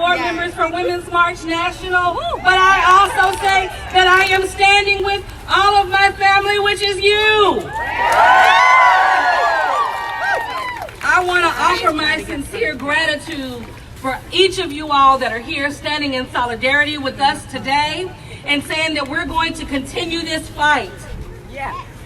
board members for Women's March National, but I also say that I am standing with all of my family, which is you. I want to offer my sincere gratitude for each of you all that are here standing in solidarity with us today and saying that we're going to continue this fight.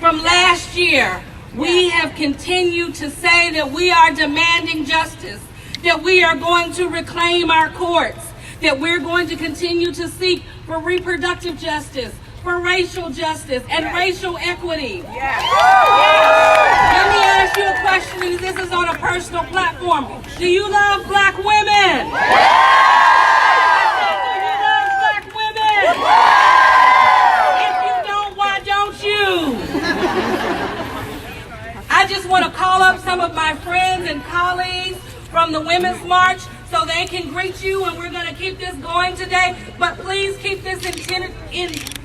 From last year, we have continued to say that we are demanding justice, that we are going to reclaim our courts, that we're going to continue to seek for reproductive justice, for racial justice, and racial equity. Let me ask you a question, and this is on a personal platform. Do you love black women? Do you love black women? If you don't, why don't you? I just want to call up some of my friends and colleagues from the Women's March so they can greet you, and we're going to keep this going today. But please keep this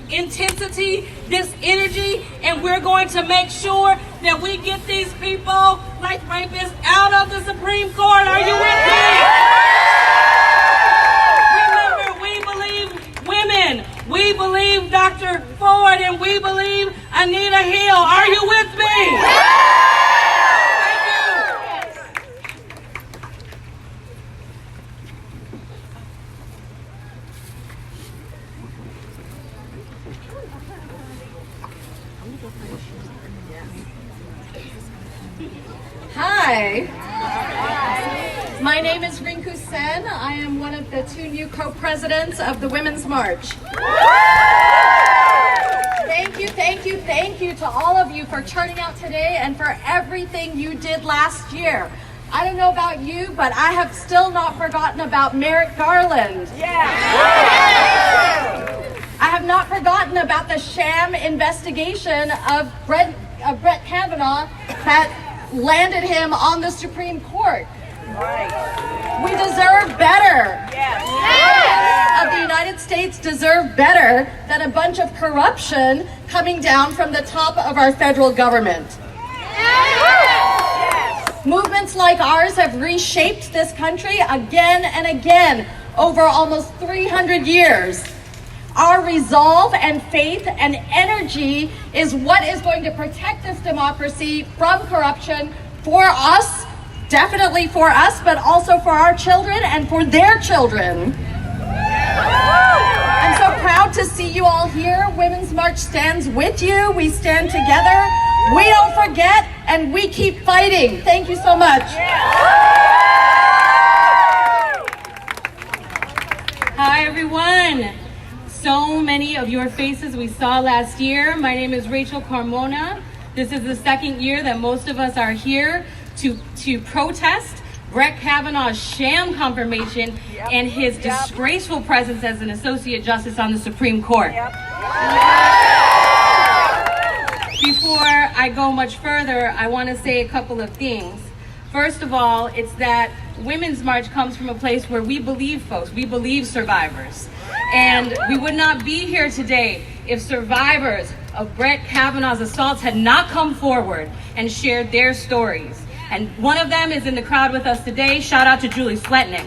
intensity, this energy, and we're going to make sure that we get these people like rapists out of the Supreme Court. Are you with me? Remember, we believe women. We believe Dr. Ford, and we believe Anita Hill. Are you with me? Hi, my name is Rinku Sen. I am one of the two new co-presidents of the Women's March. Thank you to all of you for turning out today and for everything you did last year. I don't know about you, but I have still not forgotten about Merrick Garland. I have not forgotten about the sham investigation of Brett Kavanaugh that landed him on the Supreme Court. We deserve better. Citizens of the United States deserve better than a bunch of corruption coming down from the top of our federal government. Movements like ours have reshaped this country again and again over almost 300 years. Our resolve and faith and energy is what is going to protect this democracy from corruption for us, definitely for us, but also for our children and for their children. I'm so proud to see you all here. Women's March stands with you. We stand together. We don't forget, and we keep fighting. Thank you so much. Hi, everyone. So many of your faces we saw last year. My name is Rachel Carmona. This is the second year that most of us are here to protest Brett Kavanaugh's sham confirmation and his disgraceful presence as an associate justice on the Supreme Court. Before I go much further, I want to say a couple of things. First of all, it's that Women's March comes from a place where we believe folks, we believe survivors. And we would not be here today if survivors of Brett Kavanaugh's assaults had not come forward and shared their stories. And one of them is in the crowd with us today. Shout out to Julie Sletnick.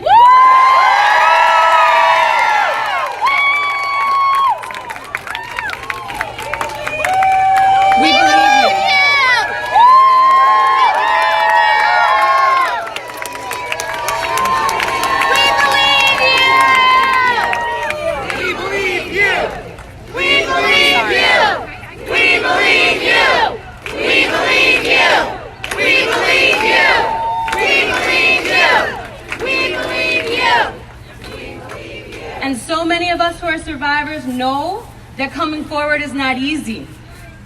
We believe you. And so many of us who are survivors know that coming forward is not easy.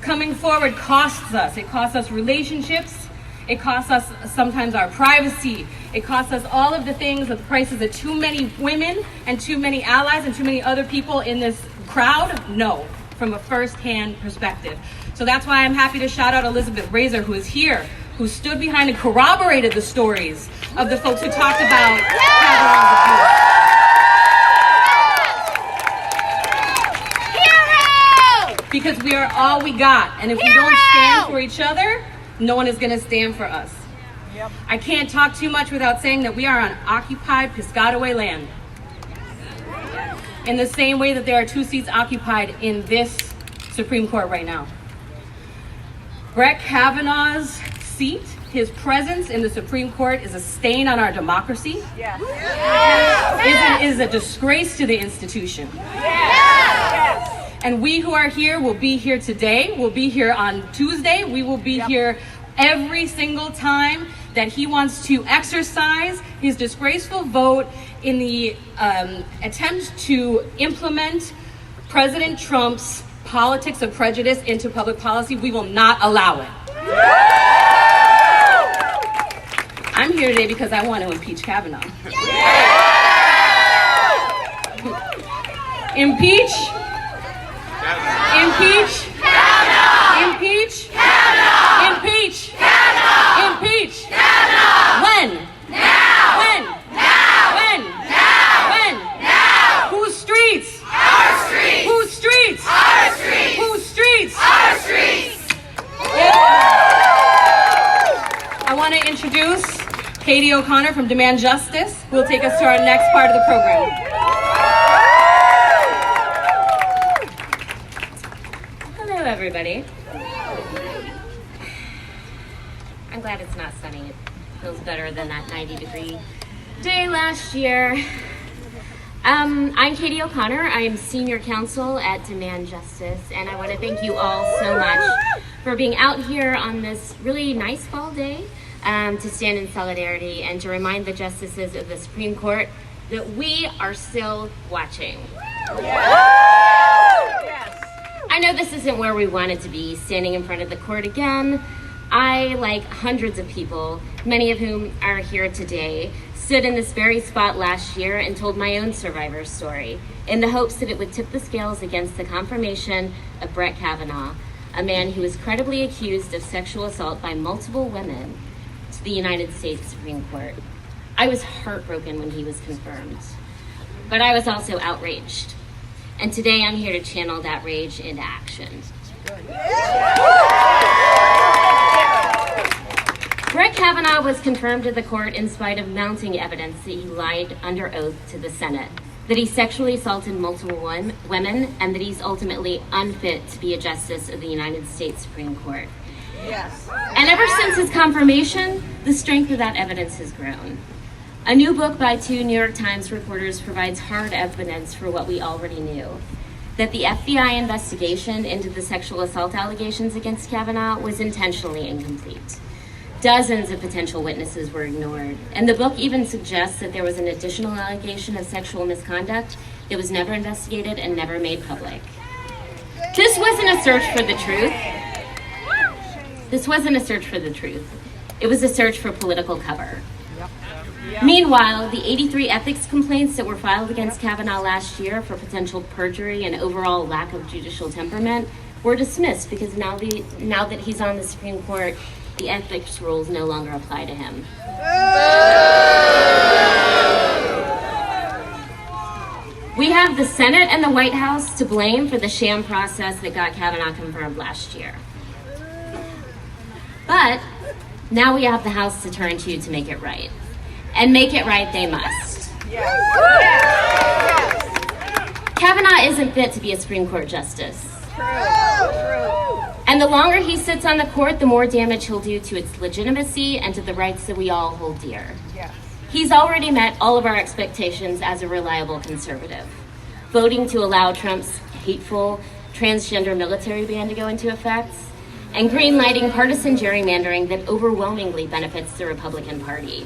Coming forward costs us. It costs us relationships. It costs us sometimes our privacy. It costs us all of the things, the prices that too many women and too many allies and too many other people in this crowd know from a first-hand perspective. So that's why I'm happy to shout out Elizabeth Razor, who is here, who stood behind and corroborated the stories of the folks who talked about Kavanaugh's abuse. Because we are all we got. And if we don't stand for each other, no one is going to stand for us. I can't talk too much without saying that we are on occupied Piscataway land. in the same way that there are 2 seats occupied in this Supreme Court right now. Brett Kavanaugh's seat, his presence in the Supreme Court, is a stain on our democracy. Yes. Is a disgrace to the institution. Yes. And we who are here will be here today, we'll be here on Tuesday, we will be here every single time that he wants to exercise his disgraceful vote in the attempt to implement President Trump's politics of prejudice into public policy. We will not allow it. I'm here today because I want to impeach Kavanaugh. Impeach. Impeach. Impeach. Impeach. Impeach. When? Now. When? Now. When? Now. When? Now. Whose streets? Our streets. Whose streets? Our streets. Whose streets? Our streets. I want to introduce Katie O'Connor from Demand Justice, who will take us to our next part of the program. Hello, everybody. I'm glad it's not sunny. It feels better than that 90-degree day last year. I'm Katie O'Connor. I am senior counsel at Demand Justice, and I want to thank you all so much for being out here on this really nice fall day to stand in solidarity and to remind the justices of the Supreme Court that we are still watching. I know this isn't where we wanted to be, standing in front of the court again. I, like hundreds of people, many of whom are here today, stood in this very spot last year and told my own survivor's story in the hopes that it would tip the scales against the confirmation of Brett Kavanaugh, a man who was credibly accused of sexual assault by multiple women, to the United States Supreme Court. I was heartbroken when he was confirmed, but I was also outraged. And today I'm here to channel that rage into action. Brett Kavanaugh was confirmed to the court in spite of mounting evidence that he lied under oath to the Senate, that he sexually assaulted multiple women, and that he's ultimately unfit to be a justice of the United States Supreme Court. Yes. And ever since his confirmation, the strength of that evidence has grown. A new book by 2 New York Times reporters provides hard evidence for what we already knew, that the FBI investigation into the sexual assault allegations against Kavanaugh was intentionally incomplete. Dozens of potential witnesses were ignored, and the book even suggests that there was an additional allegation of sexual misconduct that was never investigated and never made public. This wasn't a search for the truth. This wasn't a search for the truth. It was a search for political cover. Meanwhile, the 83 ethics complaints that were filed against Kavanaugh last year for potential perjury and overall lack of judicial temperament were dismissed because now that he's on the Supreme Court, the ethics rules no longer apply to him. We have the Senate and the White House to blame for the sham process that got Kavanaugh confirmed last year. But now we have the House to turn to make it right. And make it right they must. Kavanaugh isn't fit to be a Supreme Court justice. And the longer he sits on the court, the more damage he'll do to its legitimacy and to the rights that we all hold dear. He's already met all of our expectations as a reliable conservative, voting to allow Trump's hateful transgender military ban to go into effect, and green-lighting partisan gerrymandering that overwhelmingly benefits the Republican Party.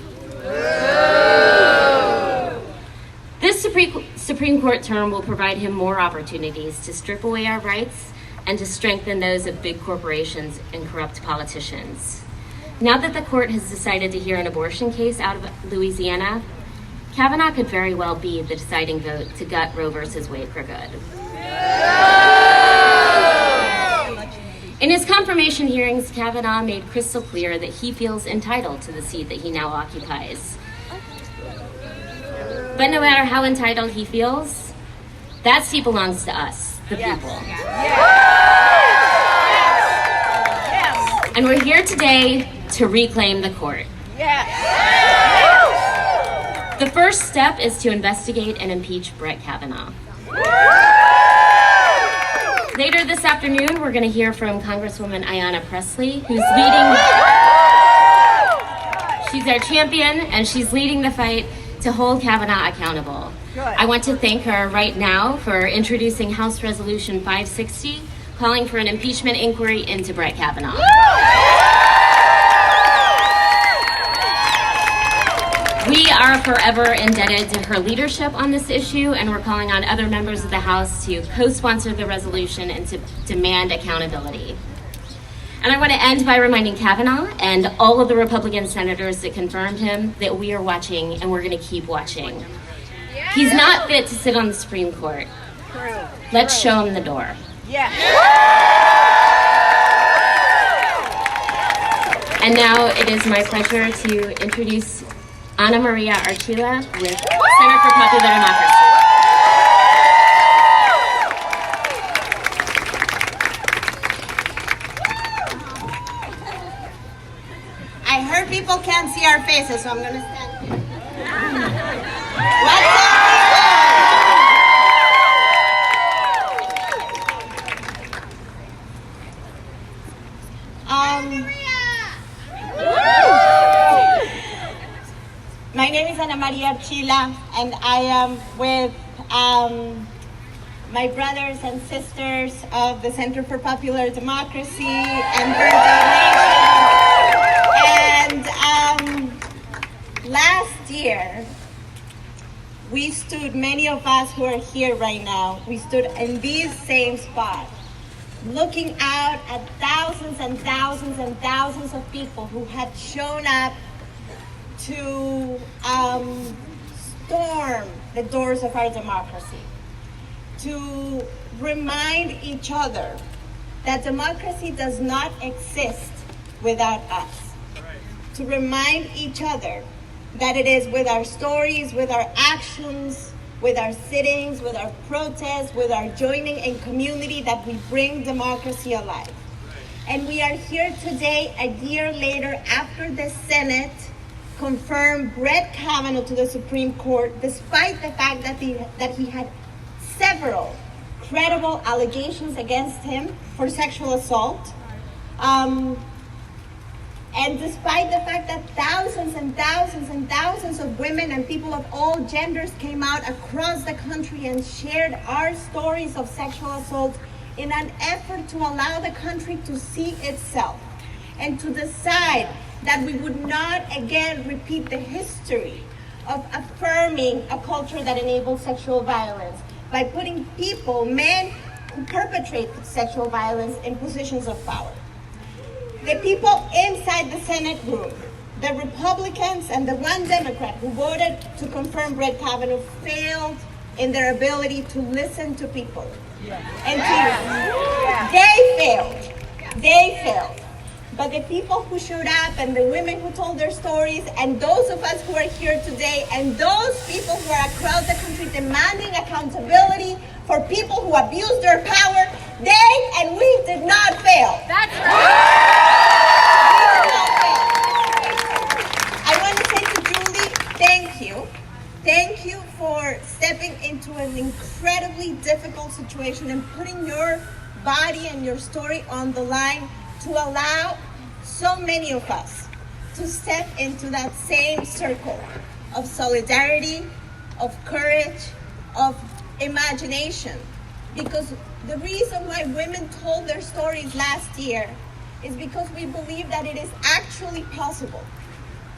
This Supreme Court term will provide him more opportunities to strip away our rights and to strengthen those of big corporations and corrupt politicians. Now that the court has decided to hear an abortion case out of Louisiana, Kavanaugh could very well be the deciding vote to gut Roe versus Wade for good. In his confirmation hearings, Kavanaugh made crystal clear that he feels entitled to the seat that he now occupies. But no matter how entitled he feels, that seat belongs to us, the people. And we're here today to reclaim the court. The first step is to investigate and impeach Brett Kavanaugh. Later this afternoon, we're going to hear from Congresswoman Ayanna Pressley, who's leading. She's our champion, and she's leading the fight to hold Kavanaugh accountable. I want to thank her right now for introducing House Resolution 560, calling for an impeachment inquiry into Brett Kavanaugh. We are forever indebted to her leadership on this issue, and we're calling on other members of the House to co-sponsor the resolution and to demand accountability. And I want to end by reminding Kavanaugh and all of the Republican senators that confirmed him that we are watching, and we're going to keep watching. He's not fit to sit on the Supreme Court. Let's show him the door. And now it is my pleasure to introduce Ana Maria Archila with Center for Popular Democracy. I heard people can't see our faces, so I'm going to stand here. My name is Ana Maria Archila, and I am with my brothers and sisters of the Center for Popular Democracy and Virgin Nation. And last year, we stood, many of us who are here right now, we stood in this same spot, looking out at thousands and thousands and thousands of people who had shown up to storm the doors of our democracy, to remind each other that democracy does not exist without us, to remind each other that it is with our stories, with our actions, with our sittings, with our protests, with our joining in community that we bring democracy alive. And we are here today, a year later, after the Senate confirmed Brett Kavanaugh to the Supreme Court, despite the fact that he had several credible allegations against him for sexual assault. And despite the fact that thousands and thousands and thousands of women and people of all genders came out across the country and shared our stories of sexual assault in an effort to allow the country to see itself and to decide that we would not again repeat the history of affirming a culture that enables sexual violence by putting people, men who perpetrate sexual violence, in positions of power. The people inside the Senate room, the Republicans and the one Democrat who voted to confirm Brett Kavanaugh, failed in their ability to listen to people. And they failed. But the people who showed up and the women who told their stories and those of us who are here today and those people who are across the country demanding accountability for people who abused their power, they and we did not fail. That's right. I want to say to Julie, thank you. Thank you for stepping into an incredibly difficult situation and putting your body and your story on the line to allow so many of us to step into that same circle of solidarity, of courage, of imagination. Because the reason why women told their stories last year is because we believe that it is actually possible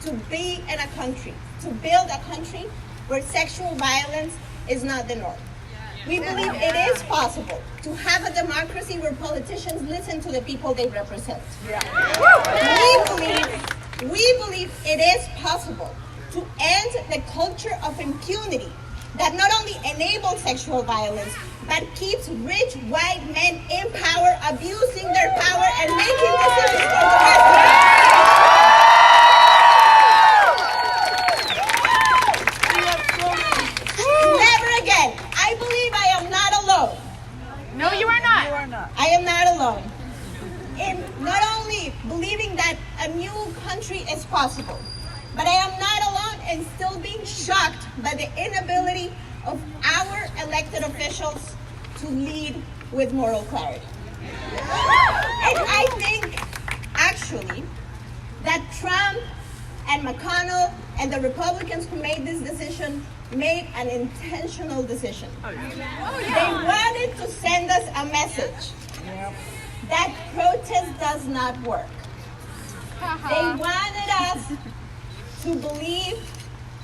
to be in a country, to build a country where sexual violence is not the norm. We believe it is possible to have a democracy where politicians listen to the people they represent. We believe it is possible to end the culture of impunity that not only enables sexual violence, but keeps rich white men in power, abusing their power and making decisions for the rest of us. Never again. I believe I am not alone. No, you are not. I am not alone in not only believing that a new country is possible, but I am not alone in still being shocked by the inability of our elected officials officials to lead with moral clarity. And I think, actually, that Trump and McConnell and the Republicans who made this decision made an intentional decision. They wanted to send us a message that protest does not work. They wanted us to believe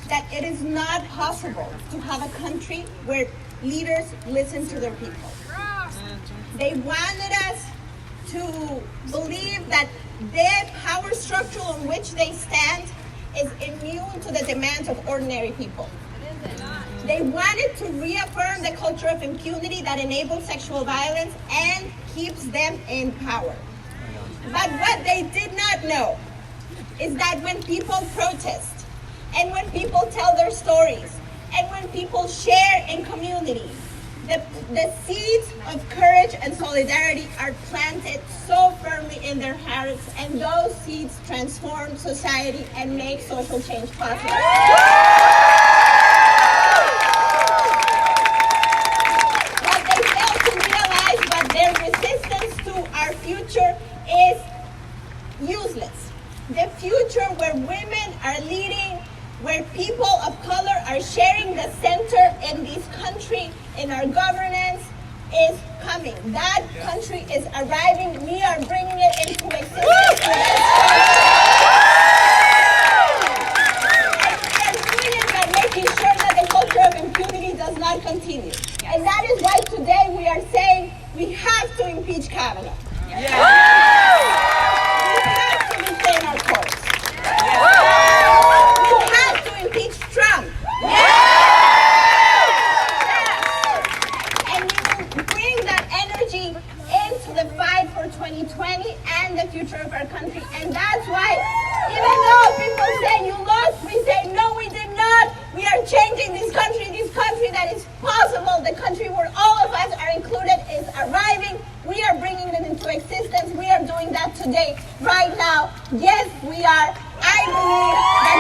that it is not possible to have a country where leaders listen to their people. They wanted us to believe that their power structure on which they stand is immune to the demands of ordinary people. They wanted to reaffirm the culture of impunity that enables sexual violence and keeps them in power. But what they did not know is that when people protest, and when people tell their stories, and when people share in community, the seeds of courage and solidarity are planted so firmly in their hearts, and those seeds transform society and make social change possible. What they fail to realize, but their resistance to our future is useless. The future where women are leading, where people of color are sharing the center in this country, in our governance, is coming. That country is arriving. We are bringing it into existence. And we are doing it by making sure that the culture of impunity does not continue. And that is why today we are saying we have to impeach Kavanaugh. We have to retain our courts. We have to impeach Trump. And we will bring that energy into the fight for 2020 and the future of our country. And that's why, even though people say you lost, we say no, we did not. We are changing this country that is possible. The country where all of us are included is arriving. We are bringing it into existence. We are doing that today, right now. Yes, we are. I believe that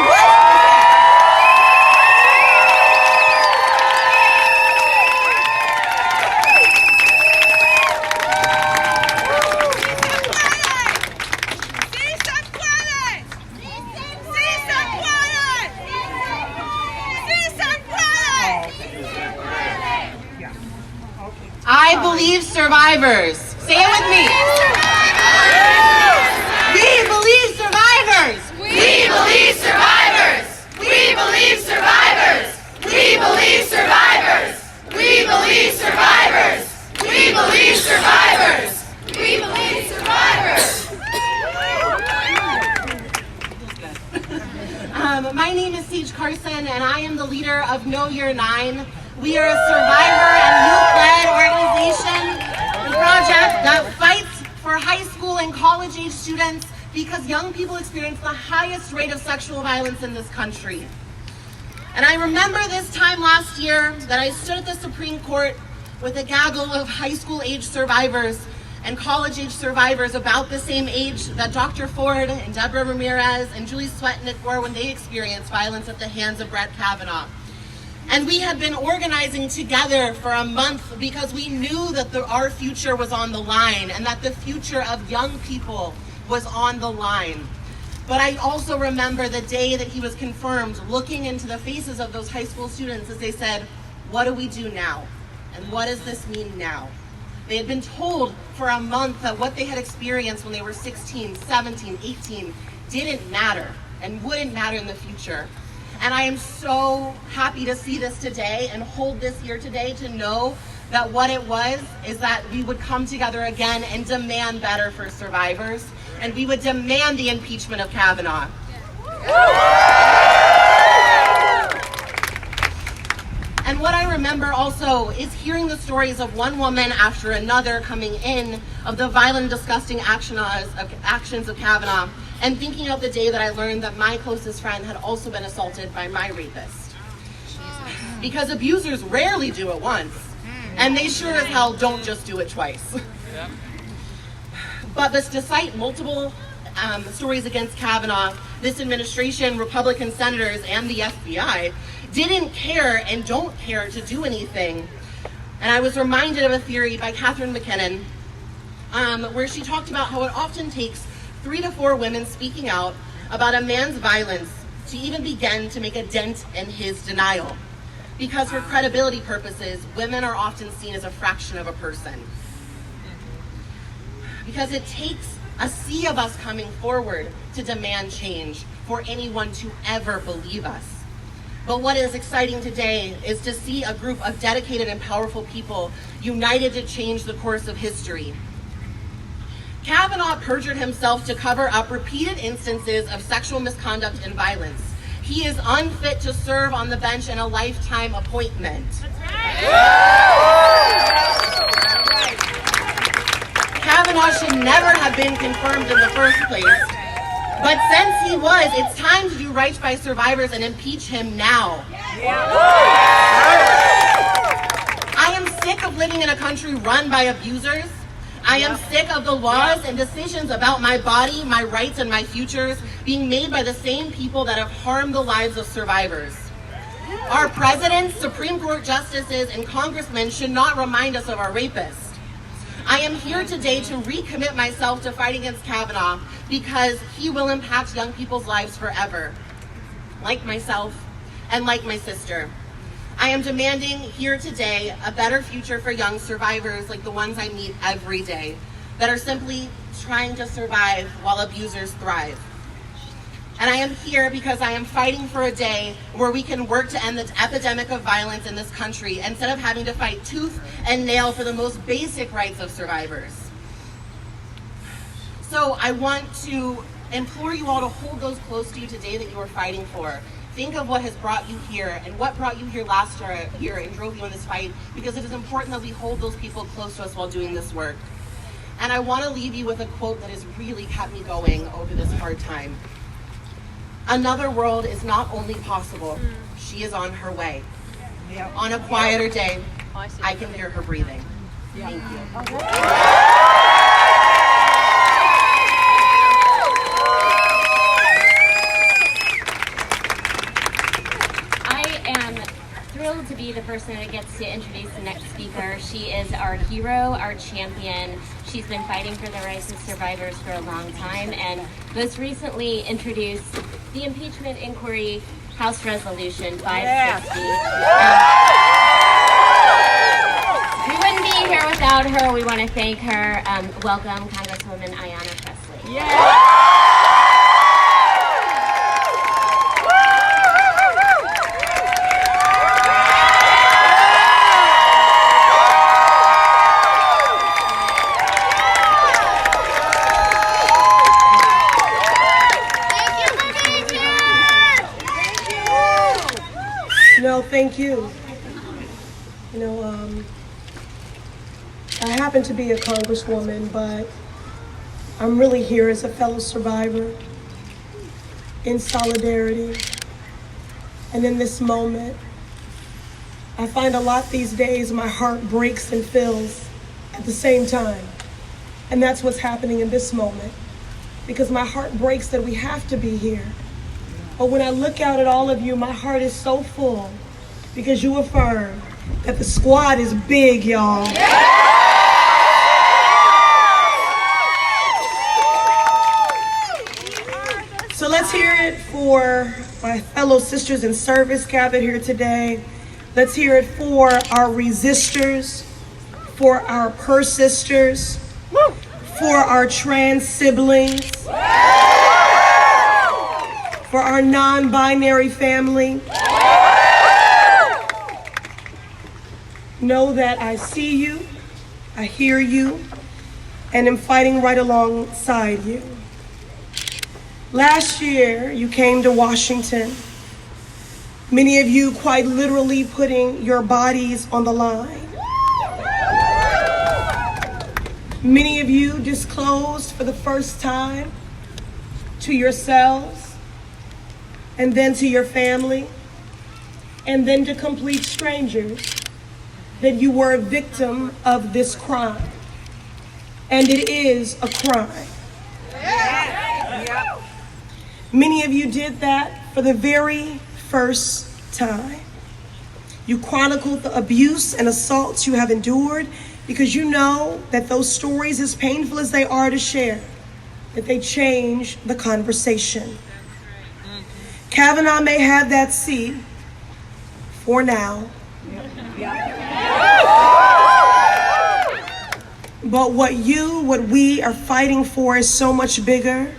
I believe survivors. Say it with me. We believe survivors. We believe survivors. We believe survivors. We believe survivors. We believe survivors. We believe survivors. We believe survivors. My name is Sage Carson, and I am the leader of Know Your 9. We are a survivor and youth-led organization and project that fights for high school and college-age students because young people experience the highest rate of sexual violence in this country. And I remember this time last year that I stood at the Supreme Court with a gaggle of high school-age survivors and college-age survivors about the same age that Dr. Ford and Deborah Ramirez and Julie Swetnick were when they experienced violence at the hands of Brett Kavanaugh. And we had been organizing together for a month because we knew that our future was on the line and that the future of young people was on the line. But I also remember the day that he was confirmed, looking into the faces of those high school students as they said, what do we do now? And what does this mean now? They had been told for a month that what they had experienced when they were 16, 17, 18 didn't matter and wouldn't matter in the future. And I am so happy to see this today and hold this here today to know that what it was is that we would come together again and demand better for survivors, and we would demand the impeachment of Kavanaugh. And what I remember also is hearing the stories of one woman after another coming in of the violent, disgusting actions of Kavanaugh, and thinking of the day that I learned that my closest friend had also been assaulted by my rapist. Because abusers rarely do it once, and they sure as hell don't just do it twice. But despite multiple stories against Kavanaugh, this administration, Republican senators, and the FBI didn't care and don't care to do anything And I was reminded of a theory by Catherine McKinnon, where she talked about how it often takes 3 to 4 women speaking out about a man's violence to even begin to make a dent in his denial. Because for credibility purposes, women are often seen as a fraction of a person. Because it takes a sea of us coming forward to demand change for anyone to ever believe us. But what is exciting today is to see a group of dedicated and powerful people united to change the course of history. Kavanaugh perjured himself to cover up repeated instances of sexual misconduct and violence. He is unfit to serve on the bench in a lifetime appointment. Kavanaugh should never have been confirmed in the first place. But since he was, it's time to do right by survivors and impeach him now. I am sick of living in a country run by abusers. I am sick of the laws and decisions about my body, my rights, and my futures being made by the same people that have harmed the lives of survivors. Our presidents, Supreme Court justices, and congressmen should not remind us of our rapists. I am here today to recommit myself to fight against Kavanaugh because he will impact young people's lives forever, like myself and like my sister. I am demanding here today a better future for young survivors like the ones I meet every day that are simply trying to survive while abusers thrive. And I am here because I am fighting for a day where we can work to end the epidemic of violence in this country instead of having to fight tooth and nail for the most basic rights of survivors. So I want to implore you all to hold those close to you today that you are fighting for. Think of what has brought you here and what brought you here last year and drove you in this fight, because it is important that we hold those people close to us while doing this work. And I want to leave you with a quote that has really kept me going over this hard time. Another world is not only possible, she is on her way. On a quieter day, I can hear her breathing. Thank you. Thrilled to be the person that gets to introduce the next speaker. She is our hero, our champion. She's been fighting for the rights of survivors for a long time, and most recently introduced the Impeachment Inquiry House Resolution 560. We wouldn't be here without her. We want to thank her. Welcome, Congresswoman Ayanna Pressley. No, thank you. I happen to be a congresswoman, but I'm really here as a fellow survivor in solidarity. And in this moment, I find a lot these days my heart breaks and fills at the same time. And that's what's happening in this moment, because my heart breaks that we have to be here. But when I look out at all of you, my heart is so full because you affirm that the squad is big, y'all. So let's hear it for my fellow sisters in service gathered here today. Let's hear it for our resistors, for our persisters, for our trans siblings, for our non-binary family. Know that I see you, I hear you, and am fighting right alongside you. Last year, you came to Washington, many of you quite literally putting your bodies on the line. Many of you disclosed for the first time to yourselves, and then to your family, and then to complete strangers, that you were a victim of this crime. And it is a crime. Many of you did that for the very first time. You chronicled the abuse and assaults you have endured because you know that those stories, as painful as they are to share, that they change the conversation. Kavanaugh may have that seat for now. But what we are fighting for is so much bigger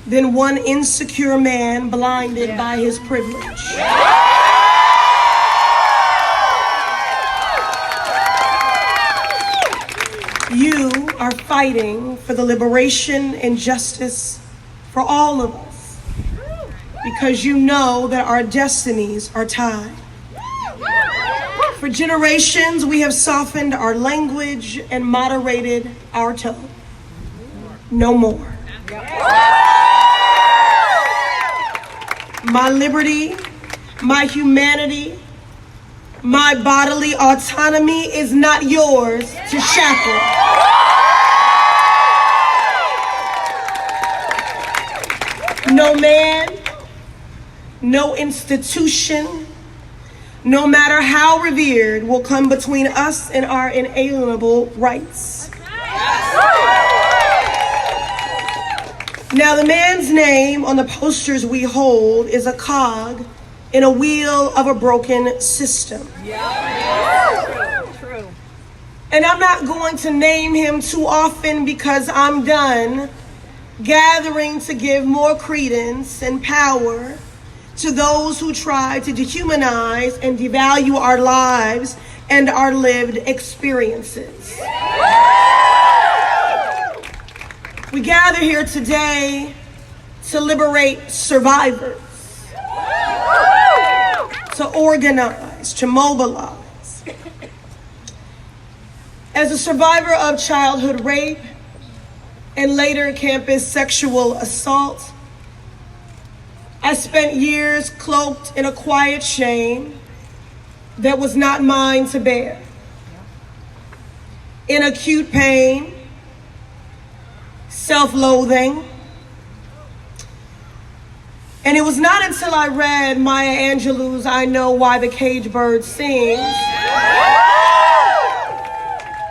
than one insecure man blinded by his privilege. You are fighting for the liberation and justice for all of us because you know that our destinies are tied. For generations, we have softened our language and moderated our tone. No more. My liberty, my humanity, my bodily autonomy is not yours to shackle. No man, no institution, no matter how revered, will come between us and our inalienable rights. Now, the man's name on the posters we hold is a cog in a wheel of a broken system. True. And I'm not going to name him too often because I'm done gathering to give more credence and power to those who try to dehumanize and devalue our lives and our lived experiences. We gather here today to liberate survivors, to organize, to mobilize. As a survivor of childhood rape and later campus sexual assault, I spent years cloaked in a quiet shame that was not mine to bear. In acute pain, self-loathing. And it was not until I read Maya Angelou's I Know Why the Cage Bird Sings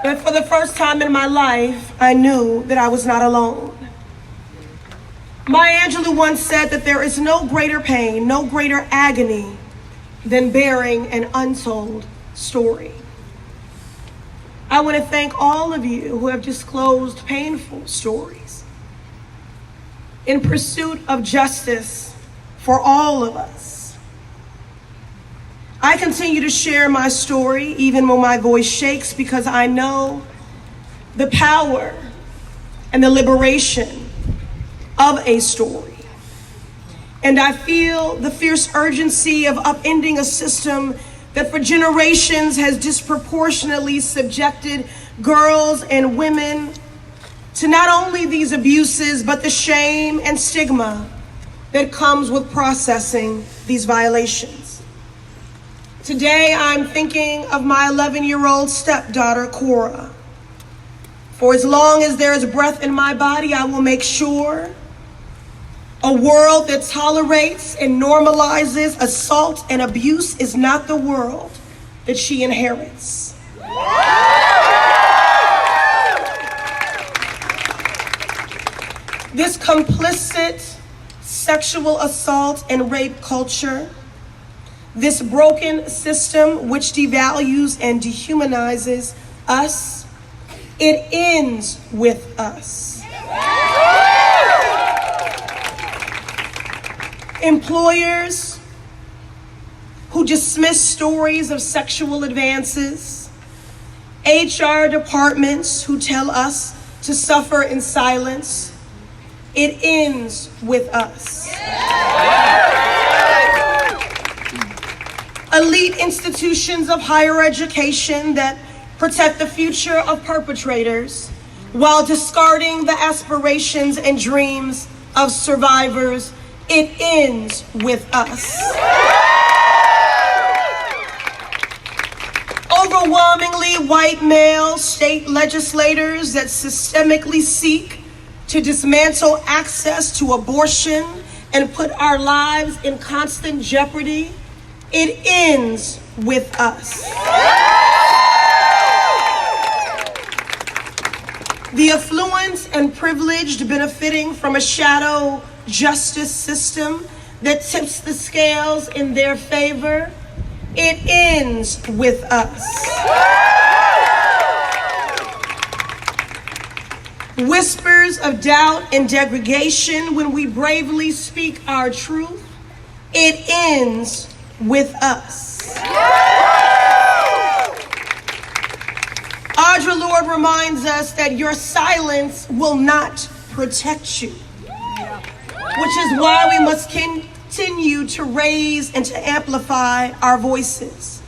that for the first time in my life, I knew that I was not alone. Maya Angelou once said that there is no greater pain, no greater agony than bearing an untold story. I want to thank all of you who have disclosed painful stories in pursuit of justice for all of us. I continue to share my story even when my voice shakes because I know the power and the liberation of a story. And I feel the fierce urgency of upending a system that for generations has disproportionately subjected girls and women to not only these abuses, but the shame and stigma that comes with processing these violations. Today, I'm thinking of my 11-year-old stepdaughter, Cora. For as long as there is breath in my body, I will make sure a world that tolerates and normalizes assault and abuse is not the world that she inherits. This complicit sexual assault and rape culture, this broken system which devalues and dehumanizes us, it ends with us. Employers who dismiss stories of sexual advances, HR departments who tell us to suffer in silence, it ends with us. Elite institutions of higher education that protect the future of perpetrators while discarding the aspirations and dreams of survivors, it ends with us. Overwhelmingly white male state legislators that systemically seek to dismantle access to abortion and put our lives in constant jeopardy, it ends with us. The affluent and privileged benefiting from a shadow justice system that tips the scales in their favor, it ends with us. Whispers of doubt and degradation when we bravely speak our truth, it ends with us. Audre Lorde reminds us that your silence will not protect you, which is why we must continue to raise and to amplify our voices.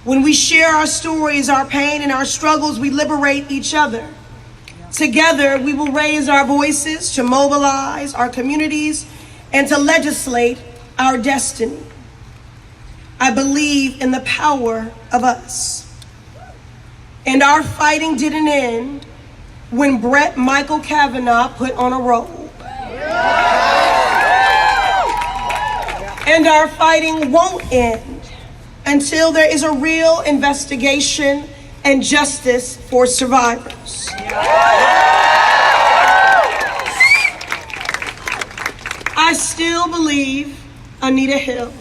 When we share our stories, our pain, and our struggles, we liberate each other. Together, we will raise our voices to mobilize our communities and to legislate our destiny. I believe in the power of us. And our fighting didn't end when Brett Michael Kavanaugh put on a robe. And our fighting won't end until there is a real investigation and justice for survivors. I still believe Anita Hill.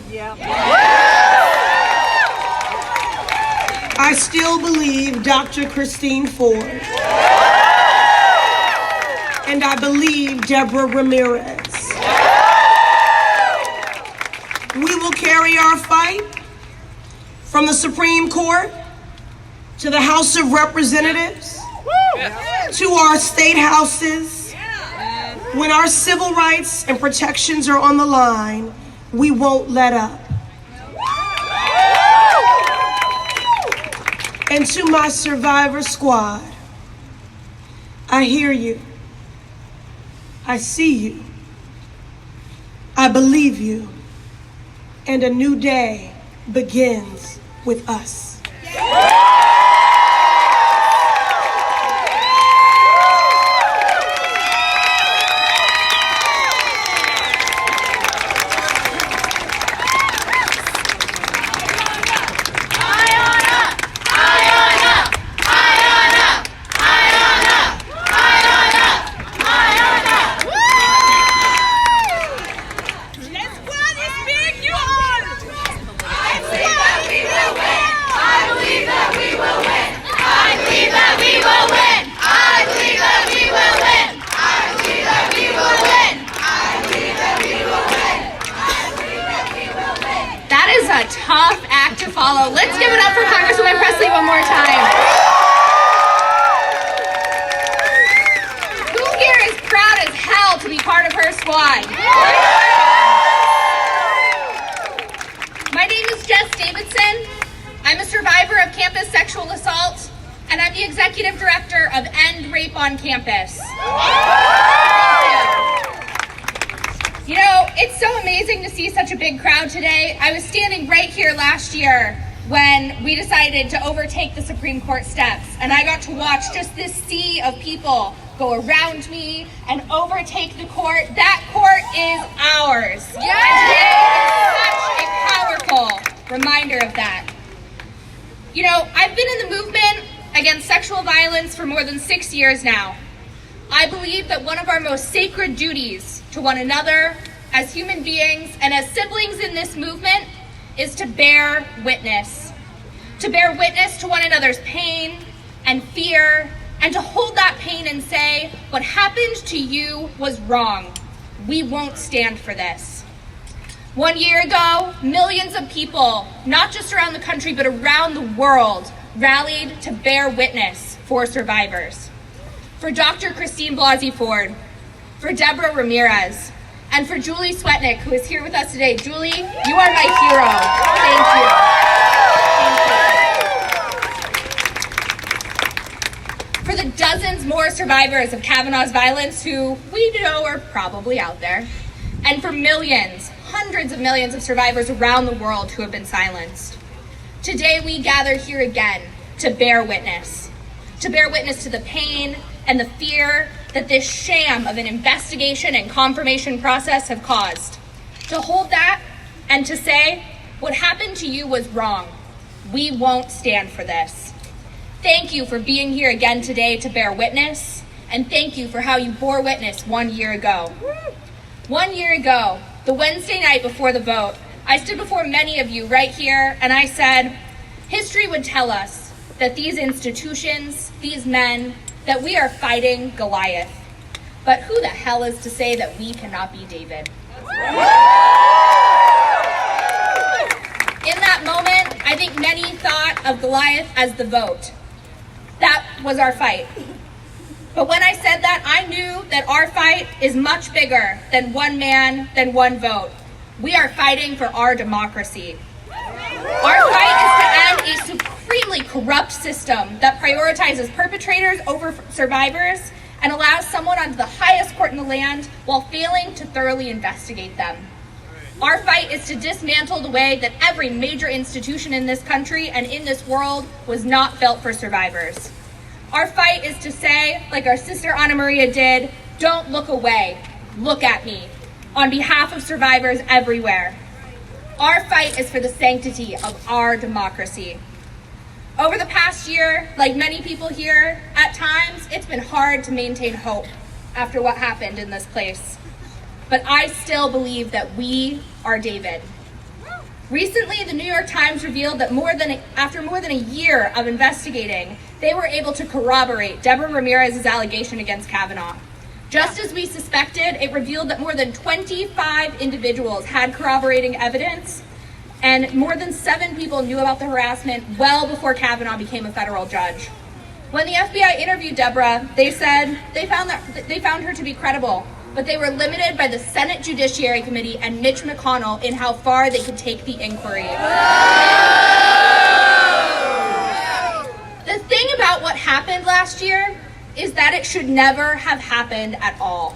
I still believe Dr. Christine Ford. And I believe Deborah Ramirez. We will carry our fight from the Supreme Court to the House of Representatives, to our state houses. When our civil rights and protections are on the line, we won't let up. And to my survivor squad, I hear you. I see you. I believe you. And a new day begins with us. Tough act to follow. Let's give it up for Congresswoman Presley one more time. Who here is proud as hell to be part of her squad? My name is Jess Davidson. I'm a survivor of campus sexual assault, and I'm the executive director of End Rape on Campus. You know, it's so amazing to see such a big crowd today. I was standing right here last year when we decided to overtake the Supreme Court steps, and I got to watch just this sea of people go around me and overtake the court. That court is ours. And today is such a powerful reminder of that. You know, I've been in the movement against sexual violence for more than 6 years now. I believe that one of our most sacred duties to one another as human beings and as siblings in this movement is to bear witness. To bear witness to one another's pain and fear, and to hold that pain and say, what happened to you was wrong. We won't stand for this. 1 year ago, millions of people, not just around the country, but around the world, rallied to bear witness for survivors. For Dr. Christine Blasey Ford, for Deborah Ramirez, and for Julie Swetnick, who is here with us today. Julie, you are my hero. Thank you. For the dozens more survivors of Kavanaugh's violence who we know are probably out there, and for millions, hundreds of millions of survivors around the world who have been silenced. Today we gather here again to bear witness to the pain and the fear that this sham of an investigation and confirmation process have caused. To hold that and to say, what happened to you was wrong. We won't stand for this. Thank you for being here again today to bear witness, and thank you for how you bore witness 1 year ago. 1 year ago, the Wednesday night before the vote, I stood before many of you right here and I said, history would tell us that these institutions, these men, that we are fighting Goliath. But who the hell is to say that we cannot be David? In that moment, I think many thought of Goliath as the vote. That was our fight. But when I said that, I knew that our fight is much bigger than one man, than one vote. We are fighting for our democracy. Our fight is to end a supremely corrupt system that prioritizes perpetrators over survivors and allows someone onto the highest court in the land while failing to thoroughly investigate them. Our fight is to dismantle the way that every major institution in this country and in this world was not built for survivors. Our fight is to say, like our sister Anna Maria did, don't look away, look at me, on behalf of survivors everywhere. Our fight is for the sanctity of our democracy. Over the past year, like many people here, at times it's been hard to maintain hope after what happened in this place. But I still believe that we are David. Recently, the New York Times revealed that after more than a year of investigating, they were able to corroborate Deborah Ramirez's allegation against Kavanaugh. Just as we suspected, it revealed that more than 25 individuals had corroborating evidence, and more than 7 people knew about the harassment well before Kavanaugh became a federal judge. When the FBI interviewed Deborah, they said they found her to be credible, but they were limited by the Senate Judiciary Committee and Mitch McConnell in how far they could take the inquiry. The thing about what happened last year is that it should never have happened at all.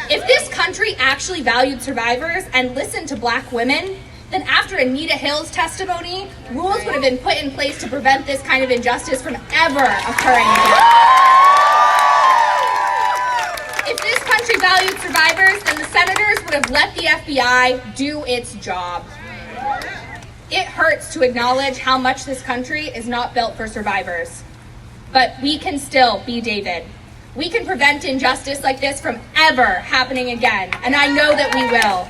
If this country actually valued survivors and listened to Black women, then after Anita Hill's testimony, rules would have been put in place to prevent this kind of injustice from ever occurring again. If this country valued survivors, then the senators would have let the FBI do its job. It hurts to acknowledge how much this country is not built for survivors. But we can still be David. We can prevent injustice like this from ever happening again, and I know that we will.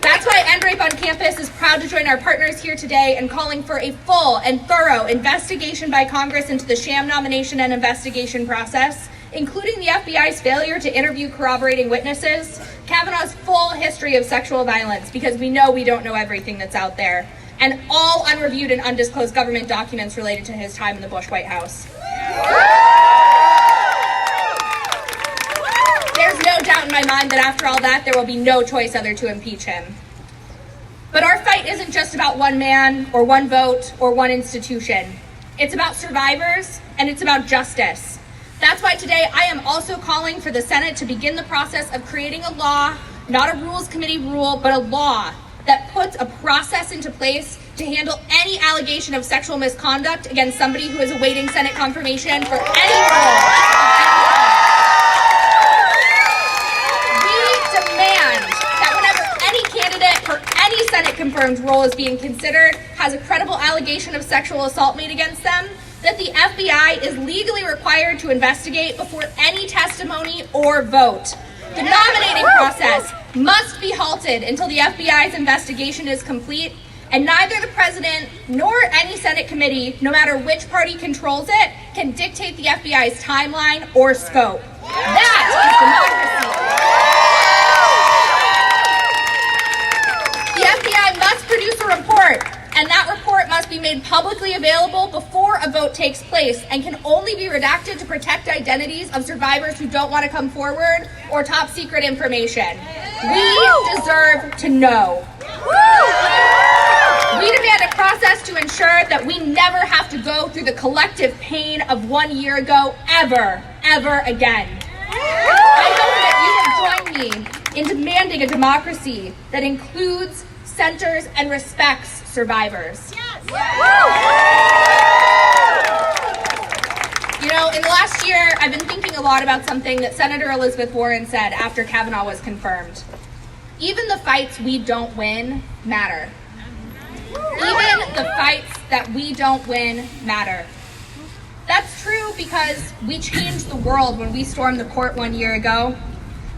That's why NRAPE on campus is proud to join our partners here today in calling for a full and thorough investigation by Congress into the sham nomination and investigation process, including the FBI's failure to interview corroborating witnesses, Kavanaugh's full history of sexual violence, because we know we don't know everything that's out there, and all unreviewed and undisclosed government documents related to his time in the Bush White House. There's no doubt in my mind that after all that, there will be no choice other to impeach him. But our fight isn't just about one man or one vote or one institution. It's about survivors and it's about justice. That's why today I am also calling for the Senate to begin the process of creating a law, not a rules committee rule, but a law that puts a process into place to handle any allegation of sexual misconduct against somebody who is awaiting Senate confirmation for any role. We demand that whenever any candidate for any Senate-confirmed role is being considered has a credible allegation of sexual assault made against them, that the FBI is legally required to investigate before any testimony or vote. The nominating process must be halted until the FBI's investigation is complete, and neither the president nor any Senate committee, no matter which party controls it, can dictate the FBI's timeline or scope. That is democracy. The FBI must produce a report, and that report must be made publicly available before a vote takes place and can only be redacted to protect identities of survivors who don't want to come forward or top secret information. We deserve to know. We demand a process to ensure that we never have to go through the collective pain of 1 year ago ever again. I hope that you will join me in demanding a democracy that includes, centers, and respects survivors. You know, in the last year, I've been thinking a lot about something that Senator Elizabeth Warren said after Kavanaugh was confirmed. Even the fights we don't win matter. Even the fights that we don't win matter. That's true because we changed the world when we stormed the court 1 year ago.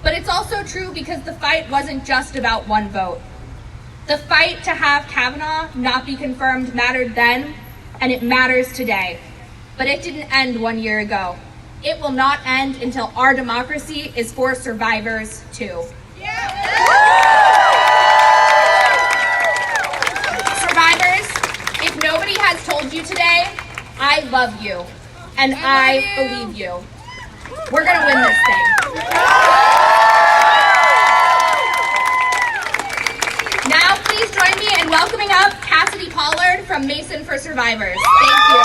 But it's also true because the fight wasn't just about one vote. The fight to have Kavanaugh not be confirmed mattered then, and it matters today. But it didn't end 1 year ago. It will not end until our democracy is for survivors too. Survivors, if nobody has told you today, I love you, and I believe you. We're gonna win this thing. Now, please join me in welcoming up Cassidy Pollard from Mason for Survivors. Thank you.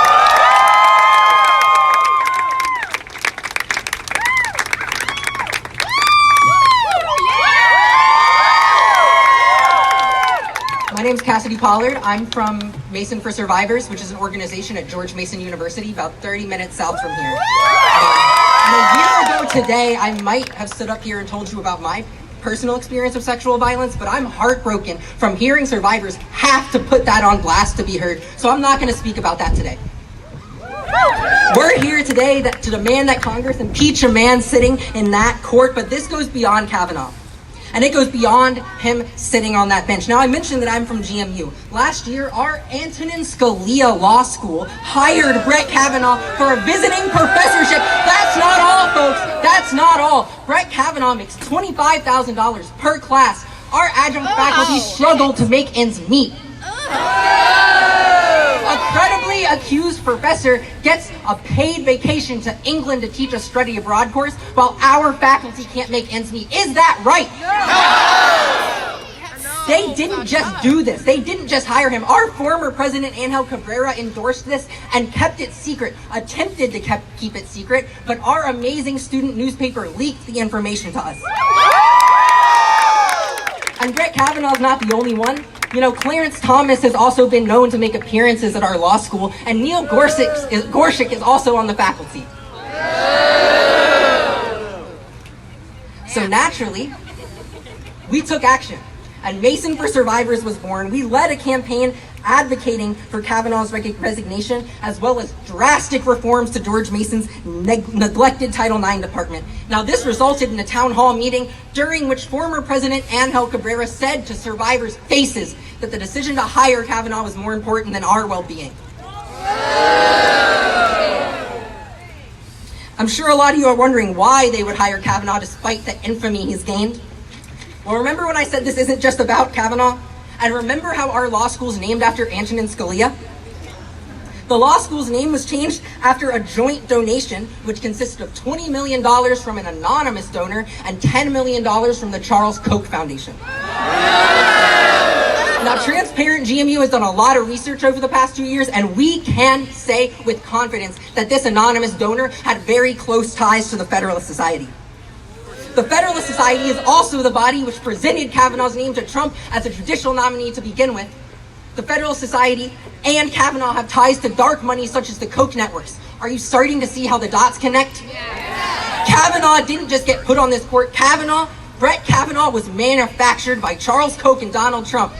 My name's Cassidy Pollard. I'm from Mason for Survivors, which is an organization at George Mason University, about 30 minutes south from here. And a year ago today, I might have stood up here and told you about my personal experience of sexual violence, but I'm heartbroken from hearing survivors have to put that on blast to be heard, so I'm not going to speak about that today. We're here today to demand that Congress impeach a man sitting in that court, but this goes beyond Kavanaugh. And it goes beyond him sitting on that bench. Now, I mentioned that I'm from GMU. Last year, our Antonin Scalia Law School hired Brett Kavanaugh for a visiting professorship. That's not all, folks. That's not all. Brett Kavanaugh makes $25,000 per class. Our adjunct faculty struggle to make ends meet. A credibly accused professor gets a paid vacation to England to teach a study abroad course while our faculty can't make ends meet. Is that right? No. They didn't just do this. They didn't just hire him. Our former president, Angel Cabrera, endorsed this and kept it secret, attempted to keep it secret, but our amazing student newspaper leaked the information to us. And Brett Kavanaugh's not the only one. You know, Clarence Thomas has also been known to make appearances at our law school, and Neil Gorsuch is also on the faculty. So naturally, we took action, and Mason for Survivors was born. We led a campaign advocating for Kavanaugh's resignation, as well as drastic reforms to George Mason's neglected Title IX department. Now, this resulted in a town hall meeting during which former President Angel Cabrera said to survivors' faces that the decision to hire Kavanaugh was more important than our well-being. I'm sure a lot of you are wondering why they would hire Kavanaugh despite the infamy he's gained. Well, remember when I said this isn't just about Kavanaugh? And remember how our law school's named after Antonin Scalia? The law school's name was changed after a joint donation, which consisted of $20 million from an anonymous donor and $10 million from the Charles Koch Foundation. Now, Transparent GMU has done a lot of research over the past 2 years, and we can say with confidence that this anonymous donor had very close ties to the Federalist Society. The Federalist Society is also the body which presented Kavanaugh's name to Trump as a judicial nominee to begin with. The Federalist Society and Kavanaugh have ties to dark money such as the Koch networks. Are you starting to see how the dots connect? Yeah. Kavanaugh didn't just get put on this court. Brett Kavanaugh was manufactured by Charles Koch and Donald Trump.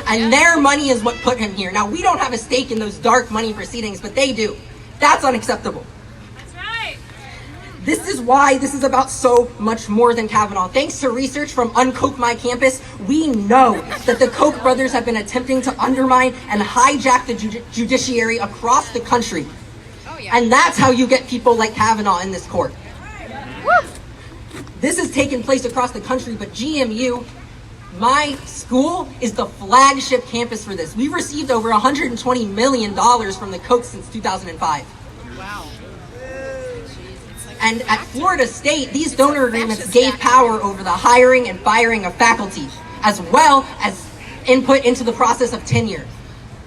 And their money is what put him here. Now, we don't have a stake in those dark money proceedings, but they do. That's unacceptable. This is why this is about so much more than Kavanaugh. Thanks to research from Unkoch My Campus, we know that the Koch brothers have been attempting to undermine and hijack the judiciary across the country. And that's how you get people like Kavanaugh in this court. This has taken place across the country, but GMU, my school, is the flagship campus for this. We've received over $120 million from the Koch since 2005. Wow. And at Florida State, these donor agreements gave power over the hiring and firing of faculty, as well as input into the process of tenure.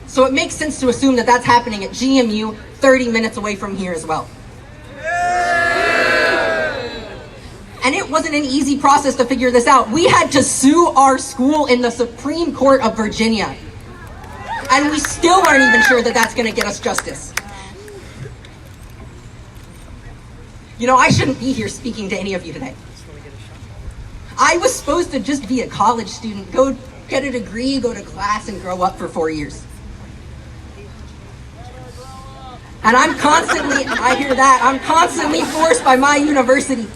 So it makes sense to assume that that's happening at GMU, 30 minutes away from here as well. And it wasn't an easy process to figure this out. We had to sue our school in the Supreme Court of Virginia. And we still aren't even sure that that's going to get us justice. You know, I shouldn't be here speaking to any of you today. I was supposed to just be a college student, go get a degree, go to class, and grow up for 4 years. And I hear that, I'm constantly forced by my university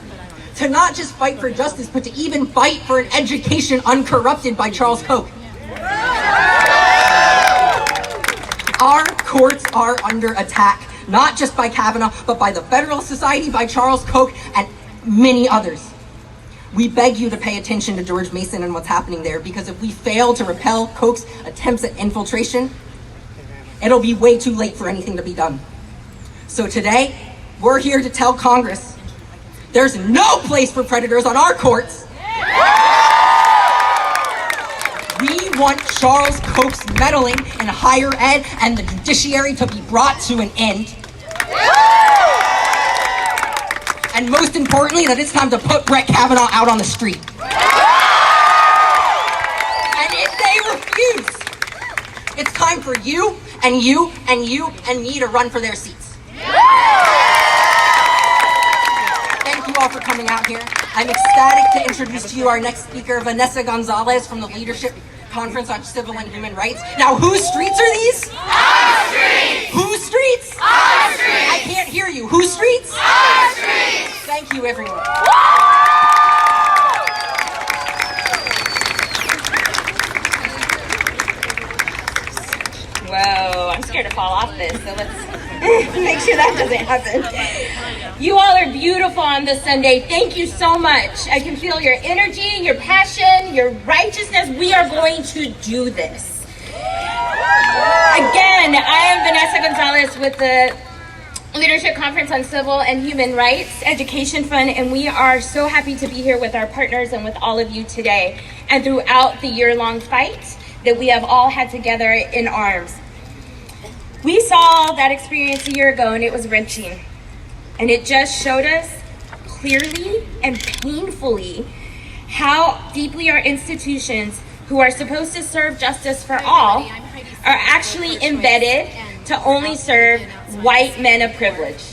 to not just fight for justice, but to even fight for an education uncorrupted by Charles Koch. Our courts are under attack, not just by Kavanaugh, but by the Federalist Society, by Charles Koch, and many others. We beg you to pay attention to George Mason and what's happening there, because if we fail to repel Koch's attempts at infiltration, it'll be way too late for anything to be done. So today, we're here to tell Congress there's no place for predators on our courts. We want Charles Koch's meddling in higher ed and the judiciary to be brought to an end. And most importantly, that it's time to put Brett Kavanaugh out on the street. And if they refuse, it's time for you and you and you and me to run for their seats. Thank you all for coming out here. I'm ecstatic to introduce to you our next speaker, Vanessa Gonzalez from the Leadership Conference on Civil and Human Rights. Now, whose streets are these? Our streets! Whose streets? Our streets! I can't hear you. Whose streets? Our streets! Thank you, everyone. Whoa, I'm scared to fall off this, so let's make sure that doesn't happen. You all are beautiful on this Sunday. Thank you so much. I can feel your energy, your passion, your righteousness. We are going to do this. Again, I am Vanessa Gonzalez with the Leadership Conference on Civil and Human Rights Education Fund, and we are so happy to be here with our partners and with all of you today and throughout the year-long fight that we have all had together in arms. We saw that experience a year ago, and it was wrenching. And it just showed us clearly and painfully how deeply our institutions, who are supposed to serve justice for all, are actually embedded to only serve white men of privilege.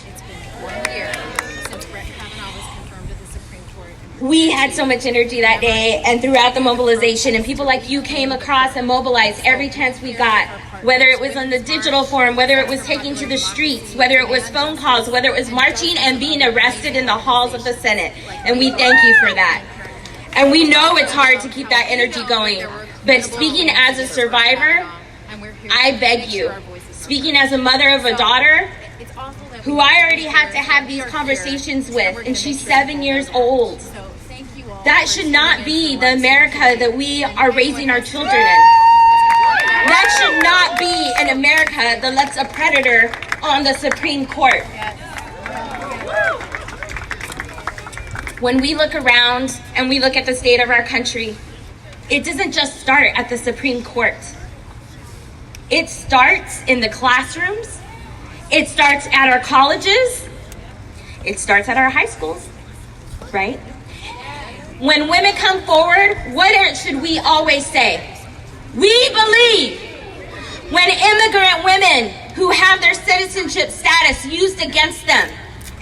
We had so much energy that day and throughout the mobilization, and people like you came across and mobilized every chance we got, whether it was on the digital forum, whether it was taking to the streets, whether it was phone calls, whether it was marching and being arrested in the halls of the Senate. And we thank you for that. And we know it's hard to keep that energy going, but speaking as a survivor, I beg you, speaking as a mother of a daughter who I already had to have these conversations with, and she's 7 years old. That should not be the America that we are raising our children in. That should not be an America that lets a predator on the Supreme Court. When we look around and we look at the state of our country, it doesn't just start at the Supreme Court. It starts in the classrooms. It starts at our colleges. It starts at our high schools, right? When women come forward, what should we always say? We believe. When immigrant women who have their citizenship status used against them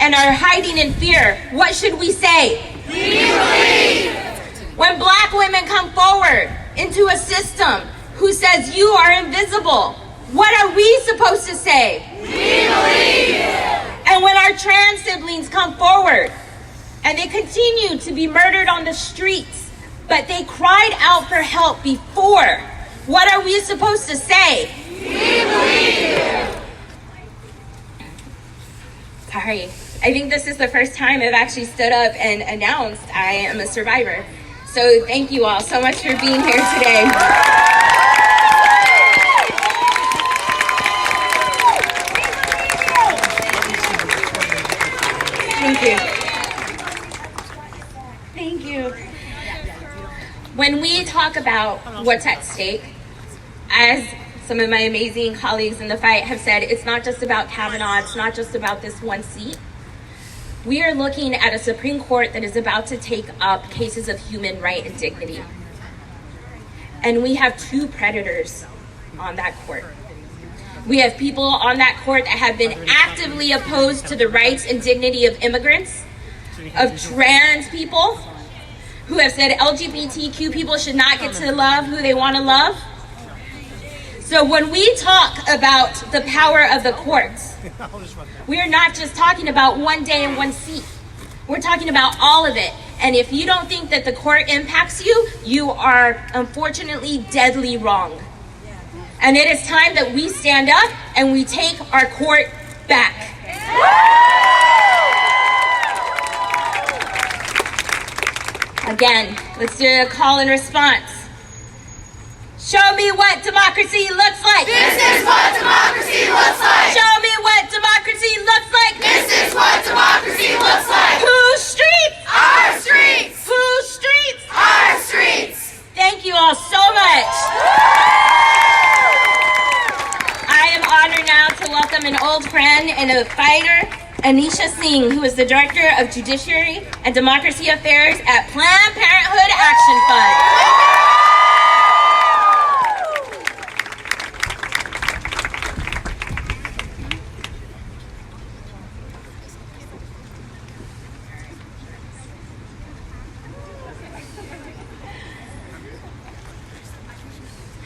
and are hiding in fear, what should we say? We believe. When black women come forward into a system who says you are invisible, what are we supposed to say? We believe. And when our trans siblings come forward and they continue to be murdered on the streets, but they cried out for help before, what are we supposed to say? We believe. Sorry, I think this is the first time I've actually stood up and announced I am a survivor. So thank you all so much for being here today. Thank you. Thank you. When we talk about what's at stake, as some of my amazing colleagues in the fight have said, it's not just about Kavanaugh, it's not just about this one seat. We are looking at a Supreme Court that is about to take up cases of human right and dignity. And we have two predators on that court. We have people on that court that have been actively opposed to the rights and dignity of immigrants, of trans people, who have said LGBTQ people should not get to love who they want to love. So when we talk about the power of the courts, we are not just talking about one day and one seat. We're talking about all of it. And if you don't think that the court impacts you, you are unfortunately deadly wrong. And it is time that we stand up and we take our court back. Again, let's do a call and response. Show me what democracy looks like. This is what democracy looks like. Show me what democracy looks like. This is what democracy looks like. Whose streets? Our streets. Whose streets? Our streets. Thank you all so much. I am honored now to welcome an old friend and a fighter, Anisha Singh, who is the Director of Judiciary and Democracy Affairs at Planned Parenthood Action Fund.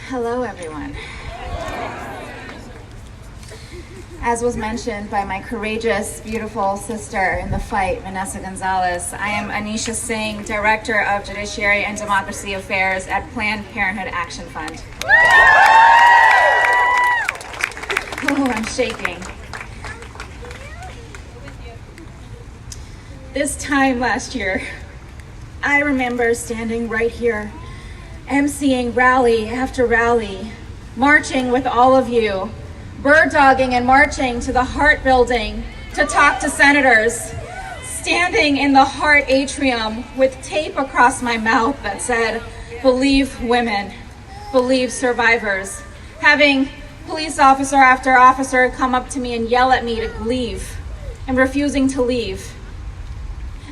Hello, everyone. As was mentioned by my courageous, beautiful sister in the fight, Vanessa Gonzalez, I am Anisha Singh, Director of Judiciary and Democracy Affairs at Planned Parenthood Action Fund. Oh, I'm shaking. This time last year, I remember standing right here, emceeing rally after rally, marching with all of you, bird dogging and marching to the Hart Building to talk to senators, standing in the Hart atrium with tape across my mouth that said, "Believe women, believe survivors," having police officer after officer come up to me and yell at me to leave, and refusing to leave.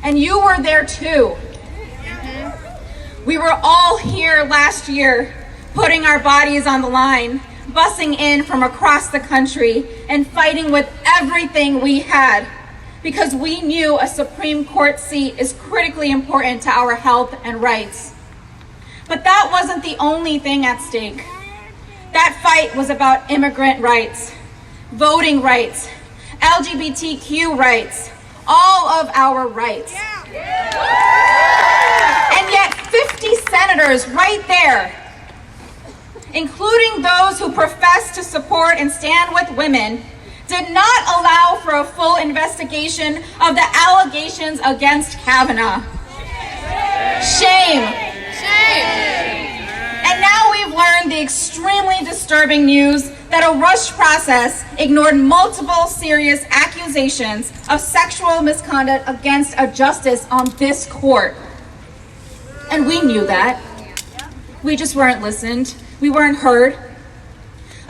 And you were there too. We were all here last year, putting our bodies on the line, busing in from across the country and fighting with everything we had, because we knew a Supreme Court seat is critically important to our health and rights. But that wasn't the only thing at stake. That fight was about immigrant rights, voting rights, LGBTQ rights, all of our rights. And yet 50 senators right there, including those who profess to support and stand with women, did not allow for a full investigation of the allegations against Kavanaugh. Shame. And now we've learned the extremely disturbing news that a rushed process ignored multiple serious accusations of sexual misconduct against a justice on this court. And we knew that. We just weren't listened. We weren't heard.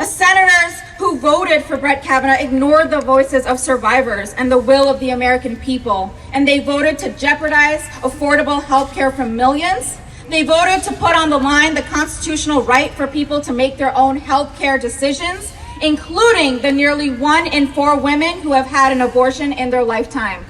Senators who voted for Brett Kavanaugh ignored the voices of survivors and the will of the American people, and they voted to jeopardize affordable health care for millions. They voted to put on the line the constitutional right for people to make their own health care decisions, including the nearly 1 in 4 women who have had an abortion in their lifetime.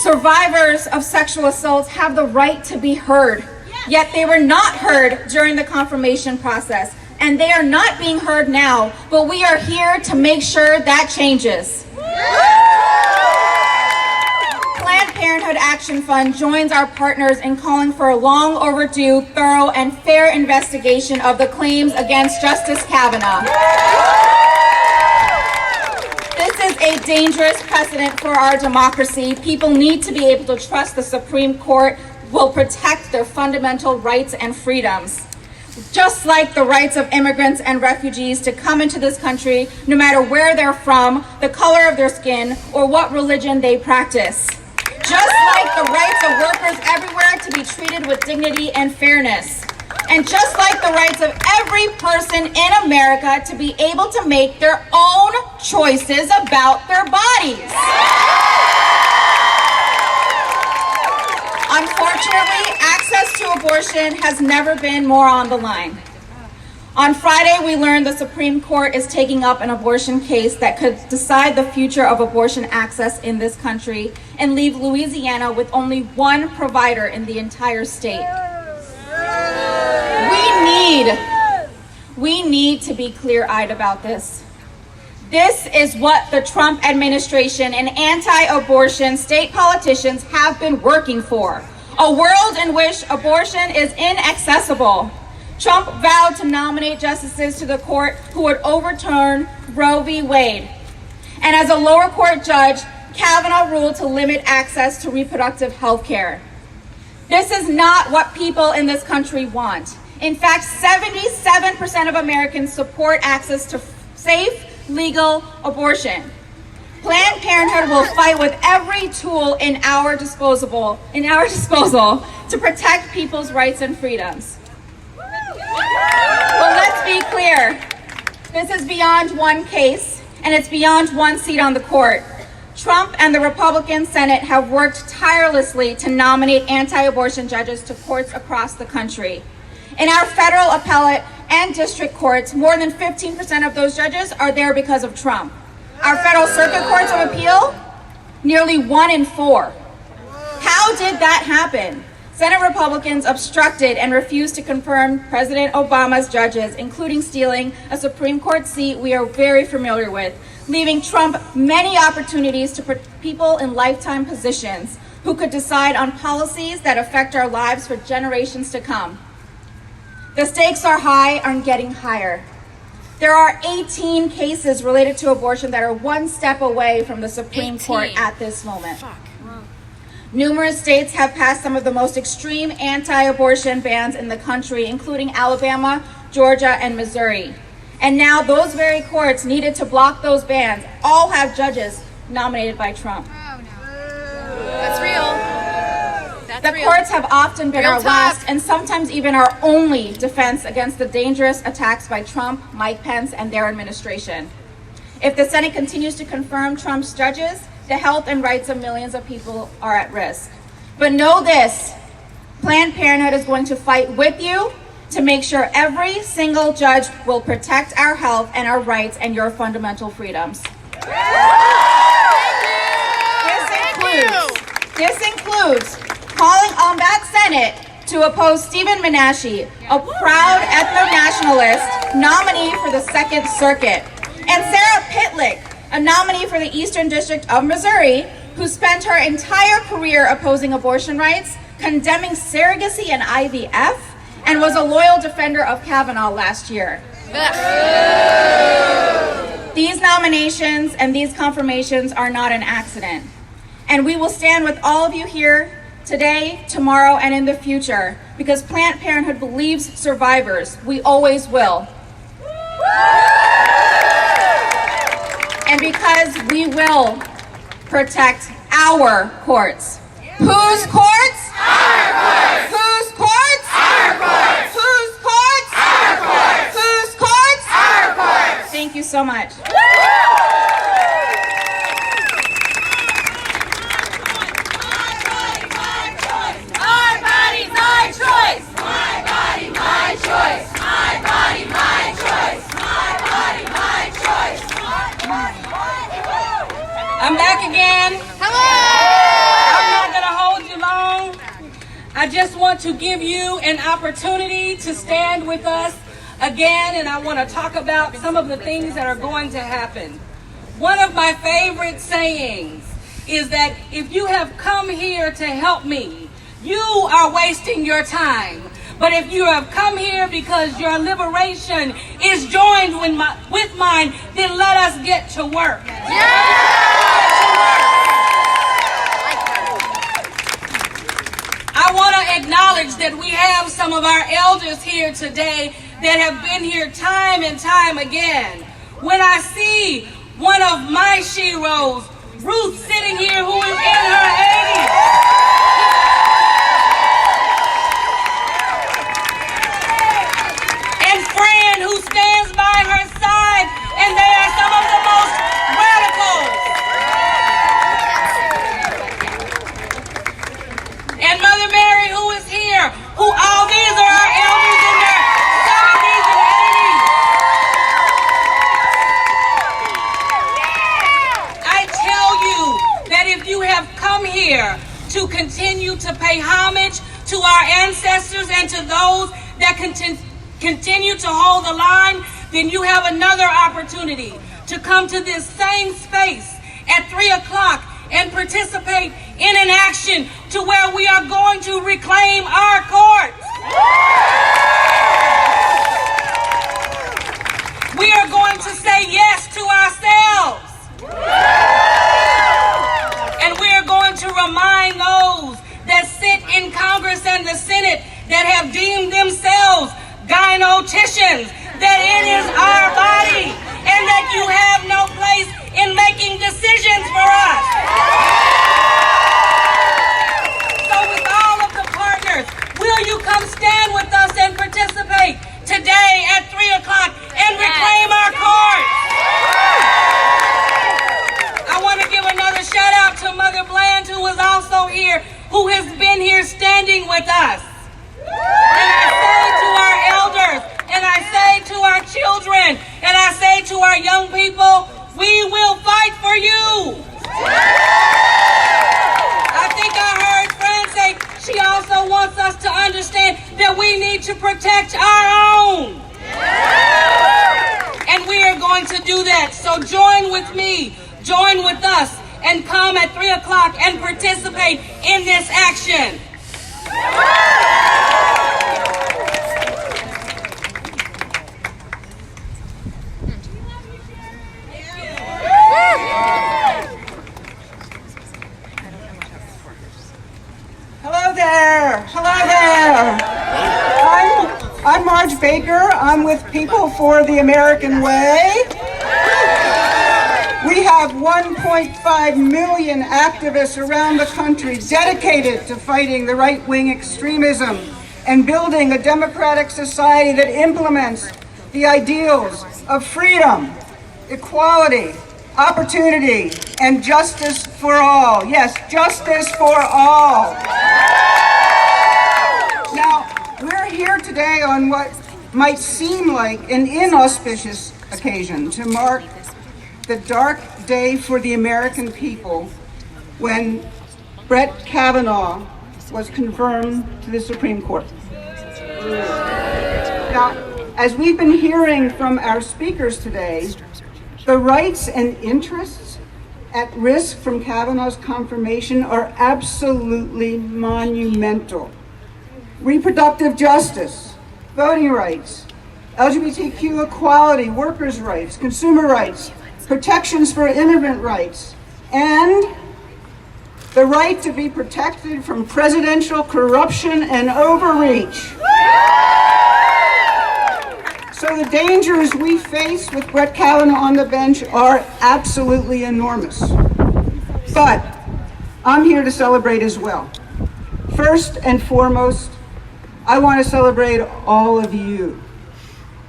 Survivors of sexual assaults have the right to be heard, yet they were not heard during the confirmation process, and they are not being heard now, but we are here to make sure that changes. Planned Parenthood Action Fund joins our partners in calling for a long overdue, thorough, and fair investigation of the claims against Justice Kavanaugh. This is a dangerous precedent for our democracy. People need to be able to trust the Supreme Court will protect their fundamental rights and freedoms, just like the rights of immigrants and refugees to come into this country, no matter where they're from, the color of their skin, or what religion they practice. Just like the rights of workers everywhere to be treated with dignity and fairness. And just like the rights of every person in America to be able to make their own choices about their bodies. Unfortunately, access to abortion has never been more on the line. On Friday, we learned the Supreme Court is taking up an abortion case that could decide the future of abortion access in this country and leave Louisiana with only one provider in the entire state. We need to be clear-eyed about this. This is what the Trump administration and anti-abortion state politicians have been working for. A world in which abortion is inaccessible. Trump vowed to nominate justices to the court who would overturn Roe v. Wade. And as a lower court judge, Kavanaugh ruled to limit access to reproductive health care. This is not what people in this country want. In fact, 77% of Americans support access to safe, legal abortion. Planned Parenthood will fight with every tool in our disposal to protect people's rights and freedoms. But let's be clear, this is beyond one case, and it's beyond one seat on the court. Trump and the Republican Senate have worked tirelessly to nominate anti-abortion judges to courts across the country. In our federal appellate and district courts, more than 15% of those judges are there because of Trump. Our federal circuit courts of appeal, nearly 1 in 4. How did that happen? Senate Republicans obstructed and refused to confirm President Obama's judges, including stealing a Supreme Court seat we are very familiar with, leaving Trump many opportunities to put people in lifetime positions who could decide on policies that affect our lives for generations to come. The stakes are high and getting higher. There are 18 cases related to abortion that are one step away from the Supreme Court at this moment. Numerous states have passed some of the most extreme anti-abortion bans in the country, including Alabama, Georgia, and Missouri. And now those very courts needed to block those bans all have judges nominated by Trump. That's real. The courts have often been our last and sometimes even our only defense against the dangerous attacks by Trump, Mike Pence, and their administration. If the Senate continues to confirm Trump's judges, the health and rights of millions of people are at risk. But know this, Planned Parenthood is going to fight with you to make sure every single judge will protect our health and our rights and your fundamental freedoms. This includes calling on that Senate to oppose Stephen Menashe, a proud ethno-nationalist nominee for the Second Circuit, and Sarah Pitlick, a nominee for the Eastern District of Missouri, who spent her entire career opposing abortion rights, condemning surrogacy and IVF, and was a loyal defender of Kavanaugh last year. These nominations and these confirmations are not an accident. And we will stand with all of you here today, tomorrow, and in the future, because Planned Parenthood believes survivors. We always will. And because we will protect our courts. Whose courts? Our courts. Whose courts? Our courts. Whose courts? Our courts. Whose courts? Our courts. Thank you so much. I'm back again. Hello. I'm not going to hold you long. I just want to give you an opportunity to stand with us again, and I want to talk about some of the things that are going to happen. One of my favorite sayings is that if you have come here to help me, you are wasting your time. But if you have come here because your liberation is joined with mine, then let us get to work. I want to acknowledge that we have some of our elders here today that have been here time and time again. When I see one of my sheroes, Ruth, sitting here, who is in her 80s, who stands by her side, and they are some of the most radicals. And Mother Mary, who is here, who all these are our elders in their 70s and 80s. to continue to pay homage to our ancestors and to those that continue to hold the line, then you have another opportunity to come to this same space at 3 o'clock and participate in an action to where we are going to reclaim our courts. We are going to say yes to ourselves. And we are going to remind those that sit in Congress and the Senate that have deemed themselves gynoticians that it is our body and that you have no place in making decisions for us. So with all of the partners, will you come stand with us and participate today at 3 o'clock and reclaim our courts? I want to give another shout out to Mother Bland, who is also here, who has been here standing with us. And I say to our elders, and I say to our children, and I say to our young people, we will fight for you. I think I heard Fran say she also wants us to understand that we need to protect our own. And we are going to do that. So join with me, join with us, and come at 3 o'clock and participate in this action. Hello there. Hello there. I'm Marge Baker. I'm with People for the American Way. We have 1.5 million activists around the country dedicated to fighting the right-wing extremism and building a democratic society that implements the ideals of freedom, equality, opportunity, and justice for all. Yes, justice for all. Now, we're here today on what might seem like an inauspicious occasion to mark the dark day for the American people when Brett Kavanaugh was confirmed to the Supreme Court. Now, as we've been hearing from our speakers today, the rights and interests at risk from Kavanaugh's confirmation are absolutely monumental. Reproductive justice, voting rights, LGBTQ equality, workers' rights, consumer rights, protections for immigrant rights, and the right to be protected from presidential corruption and overreach. So the dangers we face with Brett Kavanaugh on the bench are absolutely enormous. But I'm here to celebrate as well. First and foremost, I want to celebrate all of you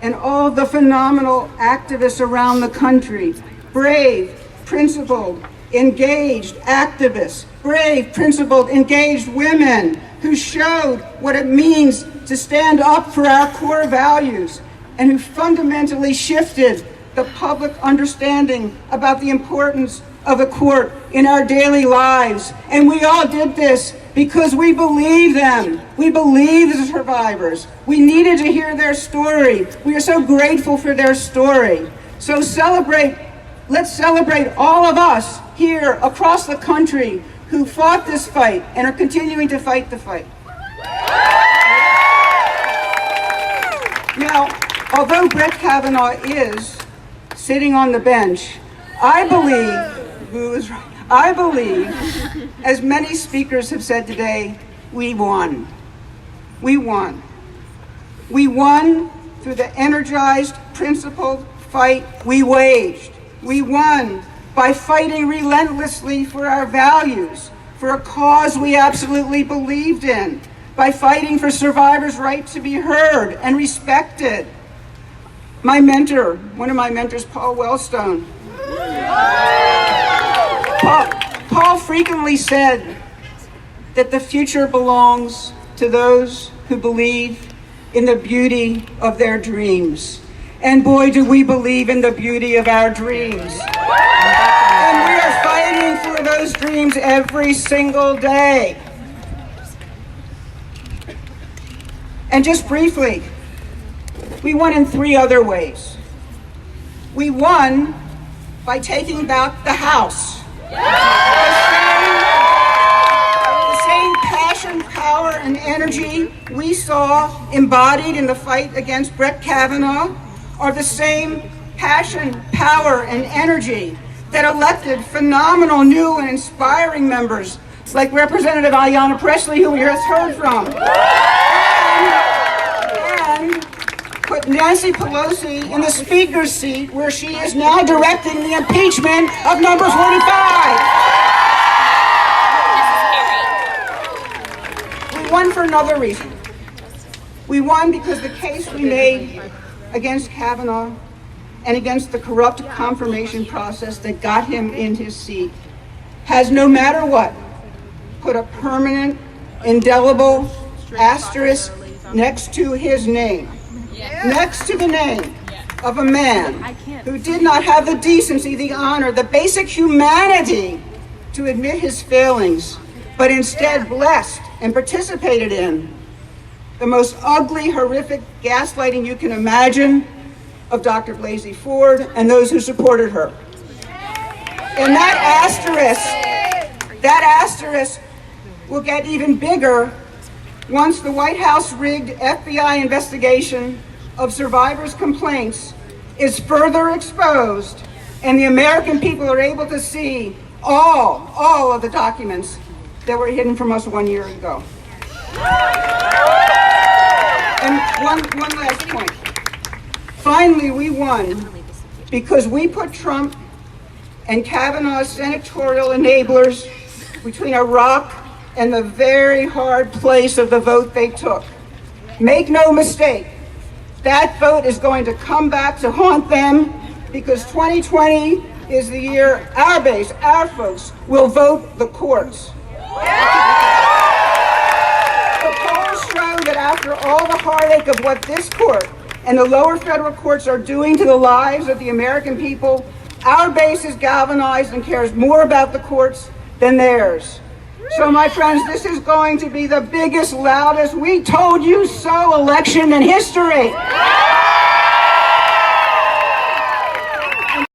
and all the phenomenal activists around the country. Brave, principled, engaged activists, brave, principled, engaged women who showed what it means to stand up for our core values and who fundamentally shifted the public understanding about the importance of a court in our daily lives. And we all did this because we believe them. We believe the survivors. We needed to hear their story. We are so grateful for their story. So let's celebrate all of us here across the country who fought this fight and are continuing to fight the fight. Now, although Brett Kavanaugh is sitting on the bench, I believe, as many speakers have said today, we won. We won. We won through the energized, principled fight we waged. We won by fighting relentlessly for our values, for a cause we absolutely believed in, by fighting for survivors' right to be heard and respected. My mentor, one of my mentors, Paul Wellstone. Paul frequently said that the future belongs to those who believe in the beauty of their dreams. And boy, do we believe in the beauty of our dreams. And we are fighting for those dreams every single day. And just briefly, we won in 3 other ways. We won by taking back the House. The same passion, power, and energy we saw embodied in the fight against Brett Kavanaugh are the same passion, power, and energy that elected phenomenal new and inspiring members like Representative Ayanna Pressley, who we just heard from, and put Nancy Pelosi in the Speaker's seat, where she is now directing the impeachment of number 45. We won for another reason. We won because the case we made against Kavanaugh and against the corrupt confirmation process that got him in his seat has, no matter what, put a permanent, indelible asterisk next to his name, next to the name of a man who did not have the decency, the honor, the basic humanity to admit his failings, but instead blessed and participated in the most ugly, horrific gaslighting you can imagine of Dr. Blasey Ford and those who supported her. And that asterisk will get even bigger once the White House-rigged FBI investigation of survivors' complaints is further exposed and the American people are able to see all of the documents that were hidden from us 1 year ago. And one last point. Finally, we won because we put Trump and Kavanaugh's senatorial enablers between a rock and the very hard place of the vote they took. Make no mistake, that vote is going to come back to haunt them, because 2020 is the year our base, our folks, will vote the courts. The polls show that after all the heartache of what this court and the lower federal courts are doing to the lives of the American people, our base is galvanized and cares more about the courts than theirs. So my friends, this is going to be the biggest, loudest, we told you so election in history.